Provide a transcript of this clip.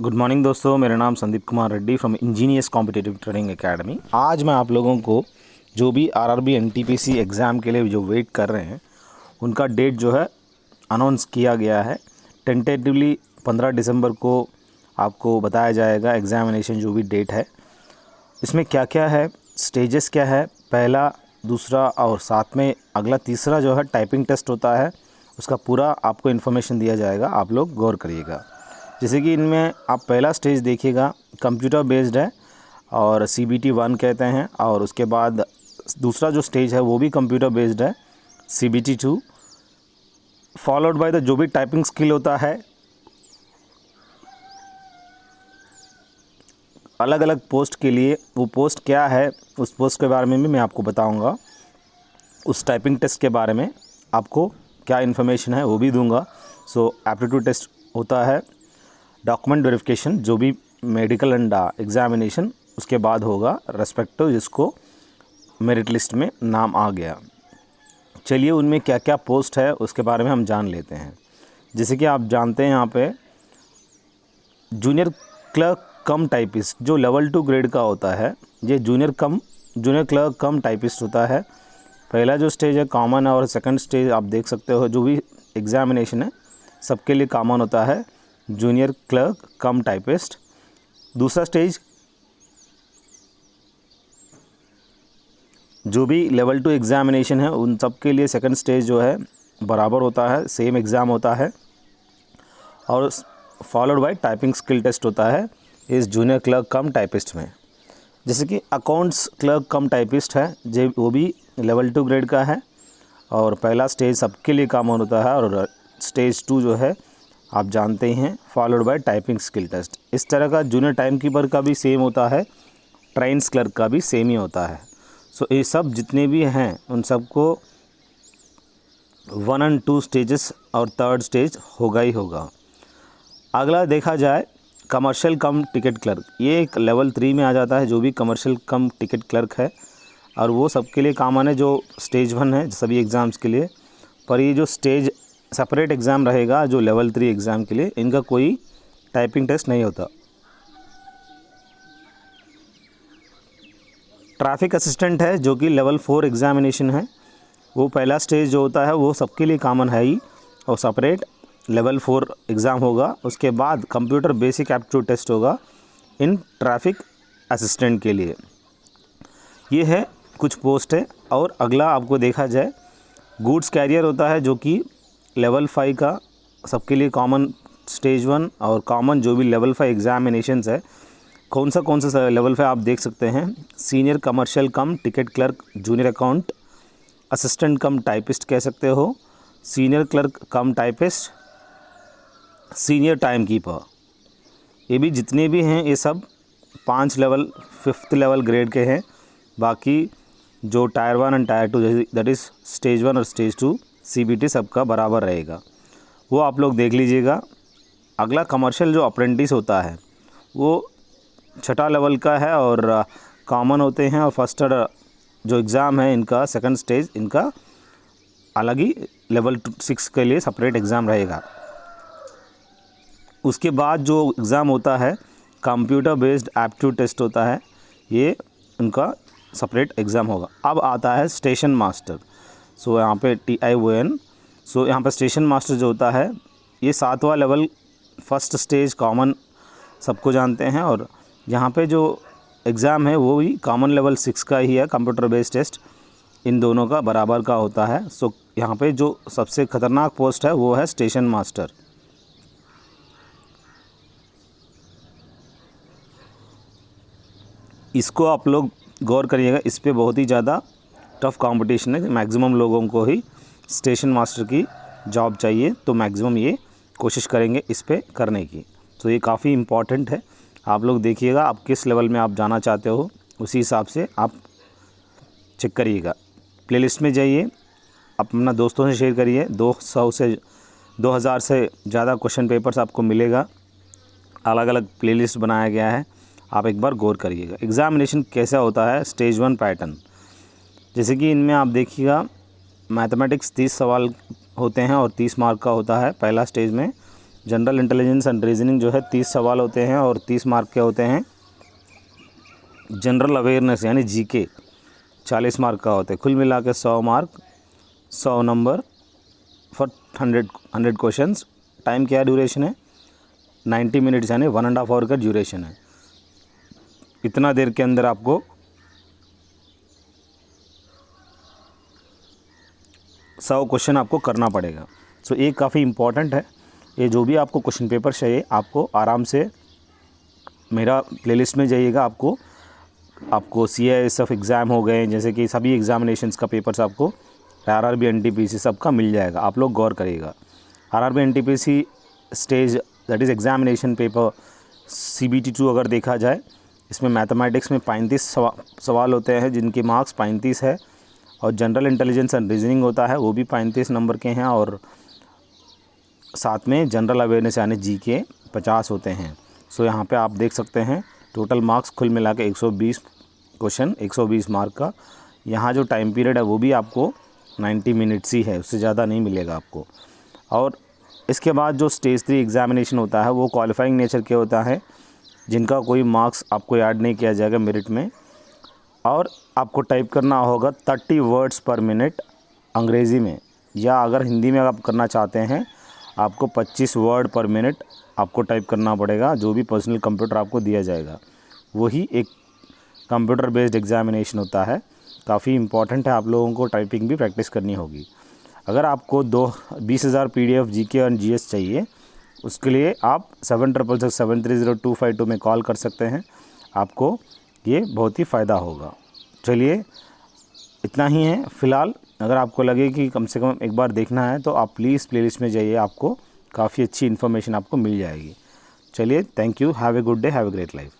Good morning दोस्तों, मेरा नाम Sandeep Kumar Reddy from engineers competitive training academy. आज मैं आप लोगों को जो भी आरआरबी एनटीपीसी एग्ज़ाम के लिए जो वेट कर रहे हैं उनका डेट जो है अनाउंस किया गया है। टेंटेटिवली 15 दिसंबर को आपको बताया जाएगा एग्ज़ामिनेशन जो भी डेट है। इसमें क्या क्या है, स्टेजेस क्या है, पहला, दूसरा और साथ में अगला तीसरा जो है टाइपिंग टेस्ट होता है, उसका पूरा आपको इन्फॉर्मेशन दिया जाएगा। आप लोग गौर करिएगा। जैसे कि इनमें आप पहला स्टेज देखिएगा, कंप्यूटर बेस्ड है और CBT 1 कहते हैं, और उसके बाद दूसरा जो स्टेज है वो भी कंप्यूटर बेस्ड है, CBT 2, फॉलोड बाय द जो भी टाइपिंग स्किल होता है। अलग अलग पोस्ट के लिए वो पोस्ट क्या है, उस पोस्ट के बारे में भी मैं आपको बताऊंगा। उस टाइपिंग टेस्ट के बारे में आपको क्या इन्फॉर्मेशन है वो भी दूंगा। सो एप्टीट्यूड टेस्ट होता है, डॉक्यूमेंट वेरिफिकेशन जो भी मेडिकल एंड एग्ज़ामिनेशन उसके बाद होगा रेस्पेक्टिव जिसको मेरिट लिस्ट में नाम आ गया। चलिए उनमें क्या क्या पोस्ट है उसके बारे में हम जान लेते हैं। जैसे कि आप जानते हैं यहाँ पे जूनियर क्लर्क कम टाइपिस्ट जो लेवल 2 ग्रेड का होता है, ये जूनियर क्लर्क कम टाइपिस्ट होता है। पहला जो स्टेज है कॉमन है और सेकंड स्टेज आप देख सकते हो जो भी एग्ज़ामिनेशन है सबके लिए कॉमन होता है, जूनियर क्लर्क कम टाइपिस्ट। दूसरा स्टेज जो भी लेवल 2 एग्ज़ामिनेशन है उन सब के लिए सेकंड स्टेज जो है बराबर होता है, सेम एग्ज़ाम होता है, और followed by typing skill test होता है इस जूनियर क्लर्क कम टाइपिस्ट में। जैसे कि अकाउंट्स क्लर्क कम टाइपिस्ट है जो वो भी लेवल 2 ग्रेड का है, और पहला स्टेज सबके लिए कॉमन होता है, और स्टेज 2 जो है आप जानते ही हैं followed by typing skill test. इस तरह का जूनियर टाइम कीपर का भी सेम होता है, ट्रेंड्स क्लर्क का भी सेम ही होता है। सो ये सब जितने भी हैं उन सबको 1 और 2 स्टेजेस और थर्ड स्टेज होगा ही होगा। अगला देखा जाए कमर्शियल कम टिकट क्लर्क, ये एक लेवल 3 में आ जाता है जो भी कमर्शियल कम टिकट क्लर्क है, और वो सबके लिए कॉमन है जो स्टेज 1 है सभी एग्ज़ाम्स के लिए। पर ये जो स्टेज सेपरेट एग्ज़ाम रहेगा जो लेवल 3 एग्ज़ाम के लिए, इनका कोई टाइपिंग टेस्ट नहीं होता। ट्रैफिक असिस्टेंट है जो कि लेवल 4 एग्ज़ामिनेशन है, वो पहला स्टेज जो होता है वो सबके लिए कॉमन है ही, और सेपरेट लेवल 4 एग्ज़ाम होगा। उसके बाद कंप्यूटर बेसिक एप्टीट्यूड टेस्ट होगा इन ट्रैफिक असिस्टेंट के लिए। ये है कुछ पोस्ट है। और अगला आपको देखा जाए गुड्स कैरियर होता है जो कि लेवल 5 का सबके लिए कॉमन स्टेज 1, और कॉमन जो भी लेवल 5 एग्ज़ामिनेशंस है कौन सा लेवल 5 आप देख सकते हैं, सीनियर कमर्शियल कम ticket clerk, junior account assistant कम टाइपिस्ट कह सकते हो, सीनियर क्लर्क कम टाइपिस्ट, सीनियर टाइम कीपर। ये भी जितने भी हैं ये सब 5 लेवल 5th लेवल ग्रेड के हैं। बाकी जो tyre 1 and tyre 2 that is stage 1 और स्टेज 2 CBT सबका बराबर रहेगा, वो आप लोग देख लीजिएगा। अगला कमर्शियल जो अप्रेंटिस होता है वो 6ठा लेवल का है और कॉमन होते हैं, और फर्स्ट जो एग्ज़ाम है इनका सेकंड स्टेज इनका अलग ही लेवल 6 के लिए सेपरेट एग्ज़ाम रहेगा। उसके बाद जो एग्ज़ाम होता है कंप्यूटर बेस्ड एप्टीट्यूड टेस्ट होता है, ये उनका सेपरेट एग्ज़ाम होगा। अब आता है स्टेशन मास्टर। सो यहाँ पे TION। सो यहाँ पर स्टेशन मास्टर जो होता है ये 7वां लेवल, फर्स्ट स्टेज कॉमन सबको जानते हैं, और यहाँ पे जो एग्ज़ाम है वो भी कॉमन लेवल 6 का ही है, कंप्यूटर बेस्ड टेस्ट इन दोनों का बराबर का होता है। सो यहाँ पे जो सबसे ख़तरनाक पोस्ट है वो है स्टेशन मास्टर। इसको आप लोग गौर करिएगा, इस पर बहुत ही ज़्यादा टफ़ कंपटीशन है। मैक्सिमम लोगों को ही स्टेशन मास्टर की जॉब चाहिए, तो मैक्सिमम ये कोशिश करेंगे इस पे करने की। तो ये काफ़ी इम्पॉर्टेंट है, आप लोग देखिएगा आप किस लेवल में आप जाना चाहते हो उसी हिसाब से आप चेक करिएगा। प्लेलिस्ट में जाइए, अपना दोस्तों से शेयर करिए। 2000 से ज़्यादा क्वेश्चन पेपर्स आपको मिलेगा, अलग अलग प्लेलिस्ट बनाया गया है, आप एक बार गौर करिएगा। एग्ज़ामिनेशन कैसा होता है, स्टेज 1 पैटर्न, जैसे कि इनमें आप देखिएगा मैथमेटिक्स 30 सवाल होते हैं और 30 मार्क का होता है पहला स्टेज में। जनरल इंटेलिजेंस एंड रीजनिंग जो है 30 सवाल होते हैं और 30 मार्क के होते हैं। जनरल अवेयरनेस यानी जीके 40 मार्क का होता है। कुल मिला के 100 mark, 100 number for 100 questions. Time क्या ड्यूरेशन है? 90 मिनट्स यानी 1.5 आवर का ड्यूरेशन है। इतना देर के अंदर आपको 100 क्वेश्चन आपको करना पड़ेगा। सो ये काफ़ी इम्पॉर्टेंट है। ये जो भी आपको क्वेश्चन पेपर चाहिए आपको आराम से मेरा प्लेलिस्ट में जाइएगा। आपको CISF एग्ज़ाम हो गए, जैसे कि सभी एग्ज़ामिनेशंस का पेपर्स आपको RRB NTPC सबका मिल जाएगा। आप लोग गौर करिएगा। RRB NTPC stage that is examination paper CBT 2 अगर देखा जाए, इसमें मैथमेटिक्स में 35 सवाल होते हैं जिनके मार्क्स 35 है, और जनरल इंटेलिजेंस एंड रीजनिंग होता है वो भी 35 नंबर के हैं, और साथ में जनरल अवेयरनेस यानी GK 50 होते हैं। सो यहाँ पे आप देख सकते हैं टोटल मार्क्स कुल मिला के 120 क्वेश्चन, 120 मार्क का। यहाँ जो टाइम पीरियड है वो भी आपको 90 मिनट्स ही है, उससे ज़्यादा नहीं मिलेगा आपको। और इसके बाद जो स्टेज 3 एग्ज़ामिनेशन होता है वो क्वालिफाइंग नेचर के होता है, जिनका कोई मार्क्स आपको ऐड नहीं किया जाएगा मेरिट में, और आपको टाइप करना होगा 30 वर्ड्स पर मिनट अंग्रेज़ी में, या अगर हिंदी में आप करना चाहते हैं आपको 25 वर्ड पर मिनट आपको टाइप करना पड़ेगा। जो भी पर्सनल कंप्यूटर आपको दिया जाएगा वही एक कंप्यूटर बेस्ड एग्ज़ामिनेशन होता है। काफ़ी इम्पॉर्टेंट है, आप लोगों को टाइपिंग भी प्रैक्टिस करनी होगी। अगर आपको 20,000 PDF GK और GS चाहिए, उसके लिए आप 7667302552 में कॉल कर सकते हैं। आपको ये बहुत ही फ़ायदा होगा। चलिए इतना ही है फ़िलहाल। अगर आपको लगे कि कम से कम एक बार देखना है तो आप प्लीज़ प्लेलिस्ट में जाइए, आपको काफ़ी अच्छी इन्फॉर्मेशन आपको मिल जाएगी। चलिए, thank you, have a good day, have a great life.